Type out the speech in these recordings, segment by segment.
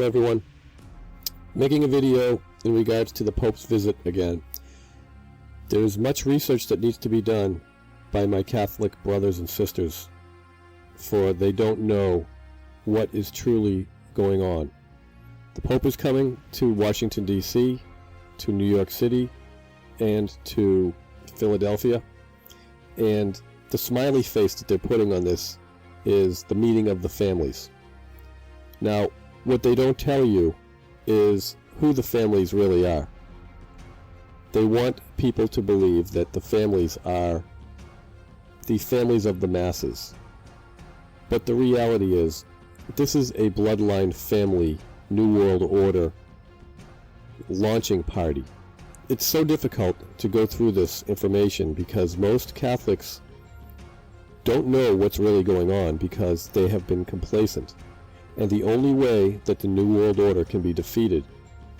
Hello everyone. Making a video in regards to the Pope's visit again. There's much research that needs to be done by my Catholic brothers and sisters, for they don't know what is truly going on. The Pope is coming to Washington, D.C., to New York City, and to Philadelphia, and the smiley face that they're putting on this is the meeting of the families. Now, what they don't tell you is who the families really are. They want people to believe that the families are the families of the masses. But the reality is, this is a bloodline family New World Order launching party. It's so difficult to go through this information because most Catholics don't know what's really going on because they have been complacent. And the only way that the New World Order can be defeated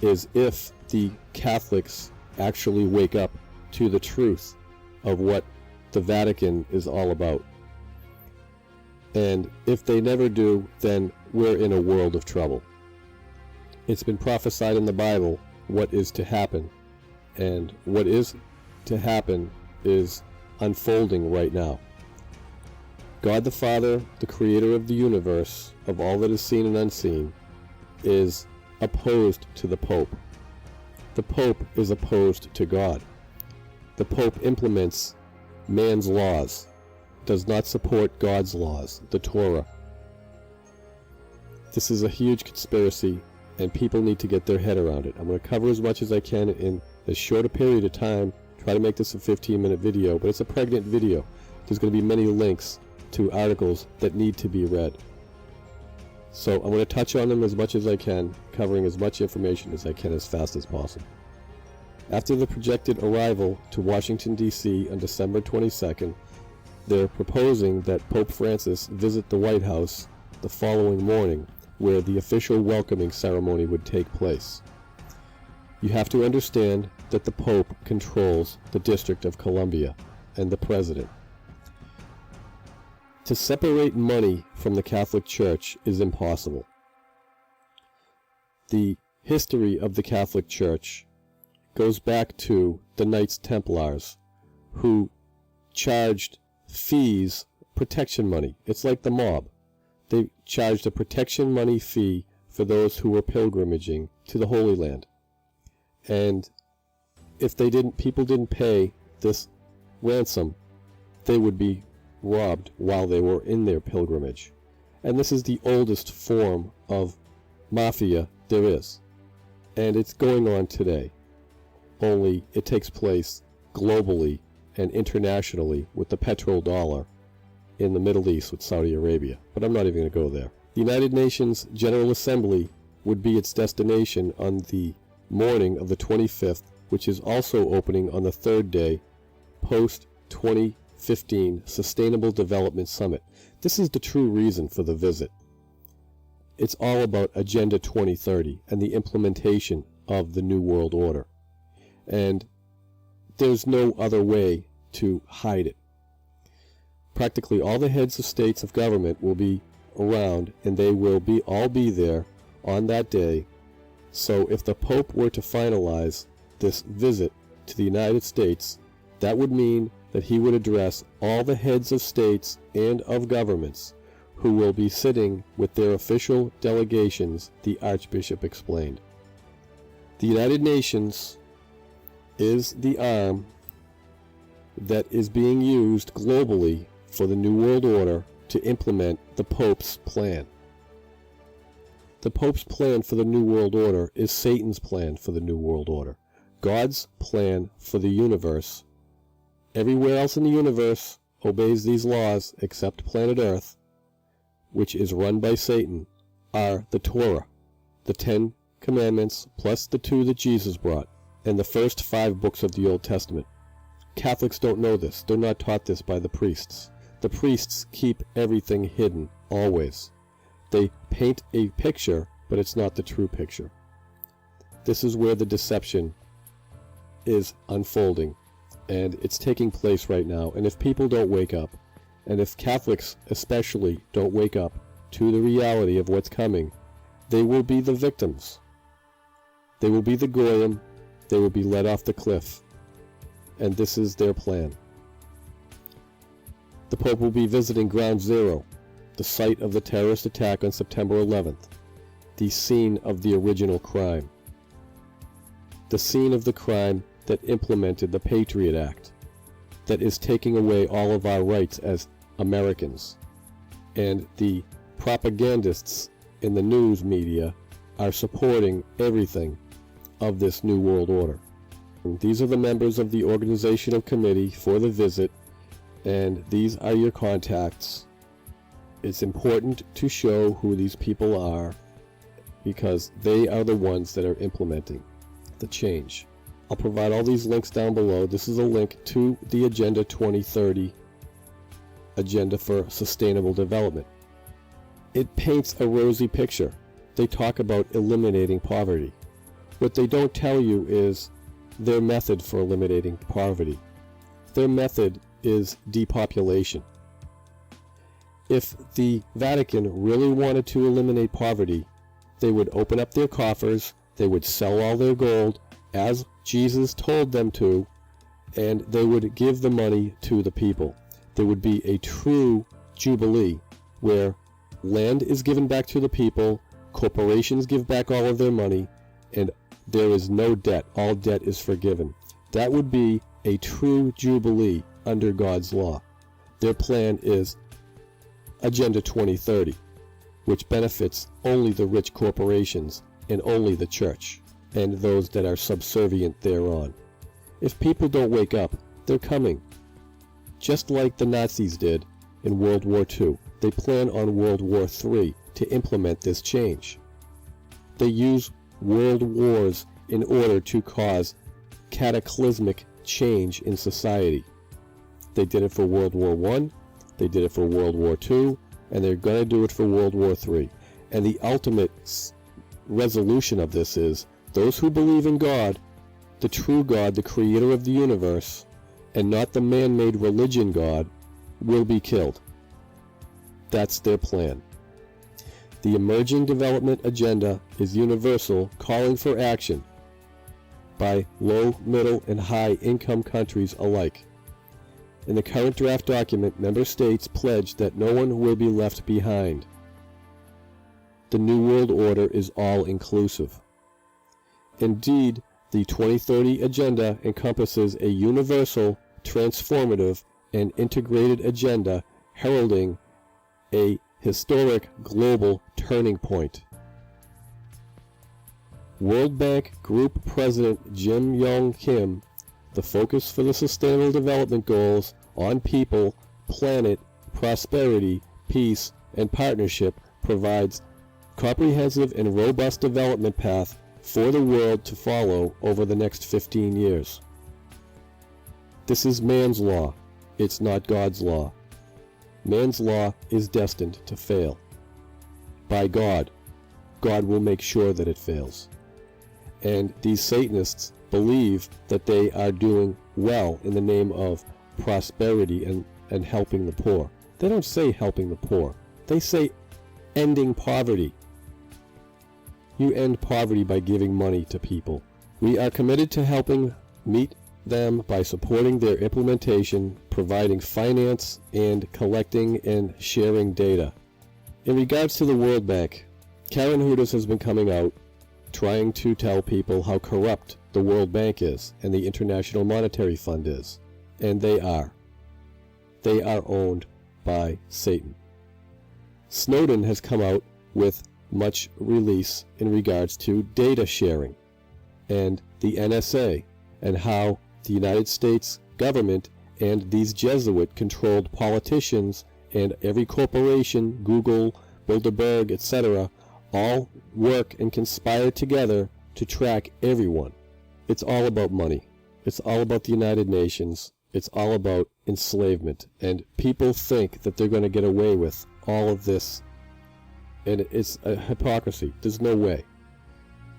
is if the Catholics actually wake up to the truth of what the Vatican is all about. And if they never do, then we're in a world of trouble. It's been prophesied in the Bible what is to happen, and what is to happen is unfolding right now. God the Father, the creator of the universe, of all that is seen and unseen, is opposed to the Pope. The Pope is opposed to God. The Pope implements man's laws, does not support God's laws, the Torah. This is a huge conspiracy, and people need to get their head around it. I'm going to cover as much as I can in as short a period of time, try to make this a 15-minute video, but it's a pregnant video. There's going to be many links to articles that need to be read. So I'm going to touch on them as much as I can, covering as much information as I can as fast as possible. After the projected arrival to Washington, D.C. on December 22nd, they're proposing that Pope Francis visit the White House the following morning, where the official welcoming ceremony would take place. You have to understand that the Pope controls the District of Columbia and the President. To separate money from the Catholic Church is impossible. The history of the Catholic Church goes back to the Knights Templars, who charged fees, protection money. It's like the mob. They charged a protection money fee for those who were pilgrimaging to the Holy Land. And if people didn't pay this ransom, they would be robbed while they were in their pilgrimage. And this is the oldest form of mafia there is. And it's going on today. Only it takes place globally and internationally with the petrodollar in the Middle East with Saudi Arabia. But I'm not even going to go there. The United Nations General Assembly would be its destination on the morning of the 25th, which is also opening on the third day post-2015 Sustainable Development Summit. This is the true reason for the visit. It's all about Agenda 2030 and the implementation of the New World Order. And there's no other way to hide it. Practically all the heads of states of government will be around, and they will all be there on that day. So if the Pope were to finalize this visit to the United States, that would mean that he would address all the heads of states and of governments who will be sitting with their official delegations, the Archbishop explained. The United Nations is the arm that is being used globally for the New World Order to implement the Pope's plan. The Pope's plan for the New World Order is Satan's plan for the New World Order. God's plan for the universe. Everywhere else in the universe obeys these laws except planet Earth, which is run by Satan, are the Torah, the 10 Commandments plus the 2 that Jesus brought, and the first 5 books of the Old Testament. Catholics don't know this. They're not taught this by the priests. The priests keep everything hidden, always. They paint a picture, but it's not the true picture. This is where the deception is unfolding, and it's taking place right now. And if people don't wake up, and if Catholics especially don't wake up to the reality of what's coming, they will be the victims. They will be the goyim. They will be let off the cliff. And this is their plan. The Pope will be visiting Ground Zero, the site of the terrorist attack on September 11th, the scene of the original crime, the scene of the crime that implemented the Patriot Act, that is taking away all of our rights as Americans. And the propagandists in the news media are supporting everything of this New World Order. And these are the members of the organizational committee for the visit, and these are your contacts. It's important to show who these people are, because they are the ones that are implementing the change. I'll provide all these links down below. This is a link to the Agenda 2030, Agenda for Sustainable Development. It paints a rosy picture. They talk about eliminating poverty. What they don't tell you is their method for eliminating poverty. Their method is depopulation. If the Vatican really wanted to eliminate poverty, they would open up their coffers, they would sell all their gold, as Jesus told them to, and they would give the money to the people. There would be a true Jubilee, where land is given back to the people, corporations give back all of their money, and there is no debt. All debt is forgiven. That would be a true Jubilee under God's law. Their plan is Agenda 2030, which benefits only the rich corporations and only the church, and those that are subservient thereon. If people don't wake up, they're coming. Just like the Nazis did in World War II, they plan on World War III to implement this change. They use world wars in order to cause cataclysmic change in society. They did it for World War I, they did it for World War II, and they're going to do it for World War III. And the ultimate resolution of this is those who believe in God, the true God, the creator of the universe, and not the man-made religion God, will be killed. That's their plan. The emerging development agenda is universal, calling for action by low, middle, and high income countries alike. In the current draft document, member states pledge that no one will be left behind. The New World Order is all-inclusive. Indeed, the 2030 Agenda encompasses a universal, transformative, and integrated agenda heralding a historic global turning point. World Bank Group President Jim Yong Kim, the focus for the Sustainable Development Goals on people, planet, prosperity, peace, and partnership provides comprehensive and robust development path for the world to follow over the next 15 years. This is man's law. It's not God's law. Man's law is destined to fail. By God, God will make sure that it fails. And these Satanists believe that they are doing well in the name of prosperity and helping the poor. They don't say helping the poor. They say ending poverty. You end poverty by giving money to people. We are committed to helping meet them by supporting their implementation, providing finance, and collecting and sharing data. In regards to the World Bank, Karen Hudes has been coming out trying to tell people how corrupt the World Bank is and the International Monetary Fund is. And they are. They are owned by Satan. Snowden has come out with much release in regards to data sharing and the NSA and how the United States government and these Jesuit-controlled politicians and every corporation, Google, Builderberg, etc., all work and conspire together to track everyone. It's all about money. It's all about the United Nations. It's all about enslavement. And people think that they're going to get away with all of this. And it's a hypocrisy. There's no way.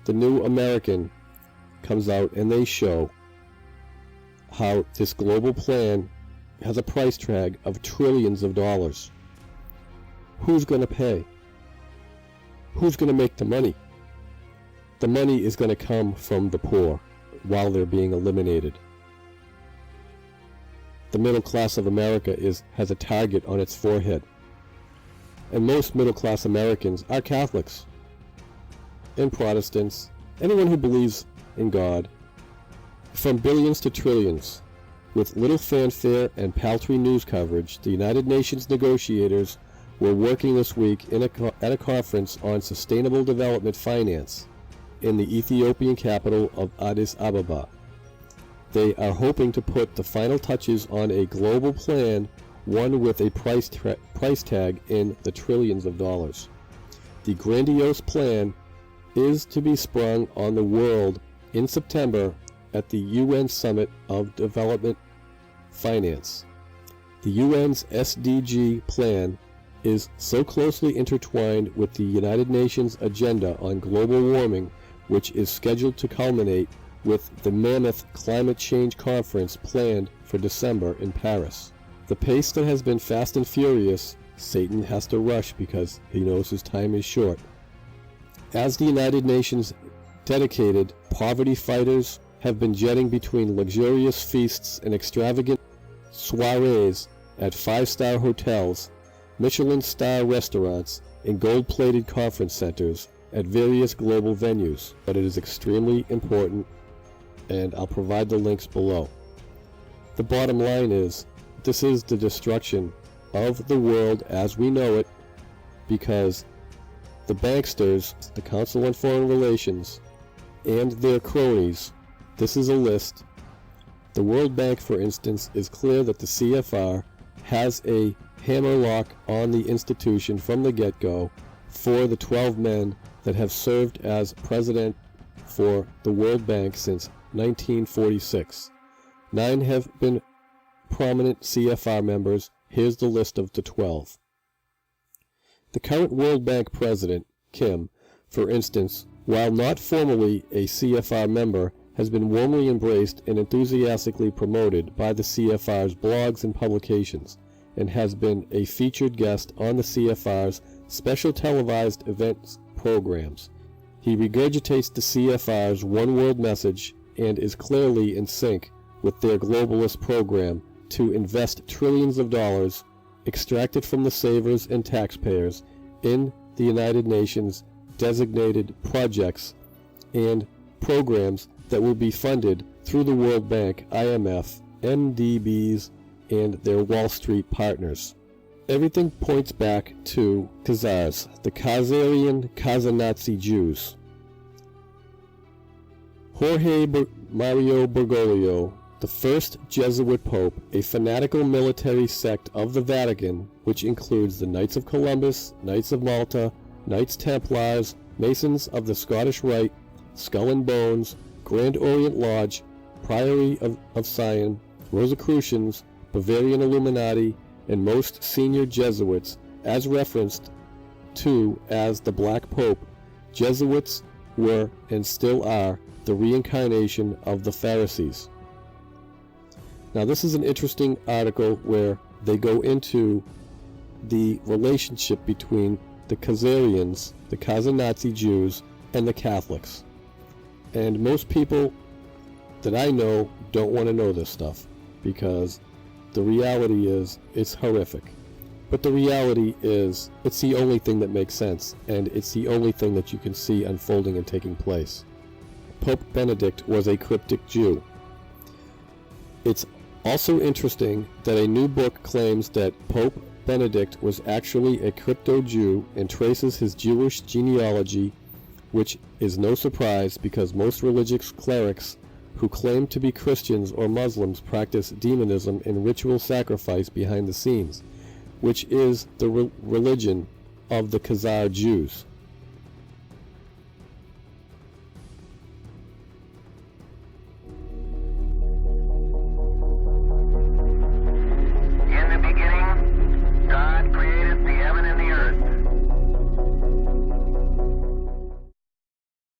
The New American comes out and they show how this global plan has a price tag of trillions of dollars. Who's going to pay? who's going to make the money? The money is going to come from the poor while they're being eliminated. The middle class of America has a target on its forehead. And most middle class Americans are Catholics and Protestants, anyone who believes in God. From billions to trillions. With little fanfare and paltry news coverage, the United Nations negotiators were working this week at a conference on sustainable development finance in the Ethiopian capital of Addis Ababa. They are hoping to put the final touches on a global plan, one with a price tag in the trillions of dollars. The grandiose plan is to be sprung on the world in September at the UN Summit of Development Finance. The UN's SDG plan is so closely intertwined with the United Nations agenda on global warming, which is scheduled to culminate with the mammoth climate change conference planned for December in Paris. The pace that has been fast and furious, Satan has to rush because he knows his time is short. As the United Nations dedicated poverty fighters have been jetting between luxurious feasts and extravagant soirees at five-star hotels, Michelin star restaurants, and gold-plated conference centers at various global venues, but it is extremely important, and I'll provide the links below. The bottom line is, this is the destruction of the world as we know it, because the banksters, the Council on Foreign Relations, and their cronies, this is a list. The World Bank, for instance, is clear that the CFR has a hammerlock on the institution from the get-go for the 12 men that have served as president for the World Bank since 1946. 9 have been prominent CFR members. Here's the list of the 12. The current World Bank president, Kim, for instance, while not formally a CFR member, has been warmly embraced and enthusiastically promoted by the CFR's blogs and publications, and has been a featured guest on the CFR's special televised events programs. He regurgitates the CFR's One World message and is clearly in sync with their globalist program to invest trillions of dollars extracted from the savers and taxpayers in the United Nations designated projects and programs that will be funded through the World Bank, IMF, MDBs, and their Wall Street partners. Everything points back to Khazars, the Khazarian Khazar Jews. Jorge Mario Bergoglio, the first Jesuit Pope, a fanatical military sect of the Vatican, which includes the Knights of Columbus, Knights of Malta, Knights Templars, Masons of the Scottish Rite, Skull and Bones, Grand Orient Lodge, Priory of Sion, Rosicrucians, Bavarian Illuminati, and most senior Jesuits, as referenced to as the Black Pope. Jesuits were and still are the reincarnation of the Pharisees. Now this is an interesting article where they go into the relationship between the Khazarians, the Khazar-Jews, and the Catholics. And most people that I know don't want to know this stuff, because the reality is it's horrific. But the reality is it's the only thing that makes sense, and it's the only thing that you can see unfolding and taking place. Pope Benedict was a cryptic Jew. It's also interesting that a new book claims that Pope Benedict was actually a crypto-Jew and traces his Jewish genealogy, which is no surprise because most religious clerics who claim to be Christians or Muslims practice demonism and ritual sacrifice behind the scenes, which is the religion of the Khazar Jews.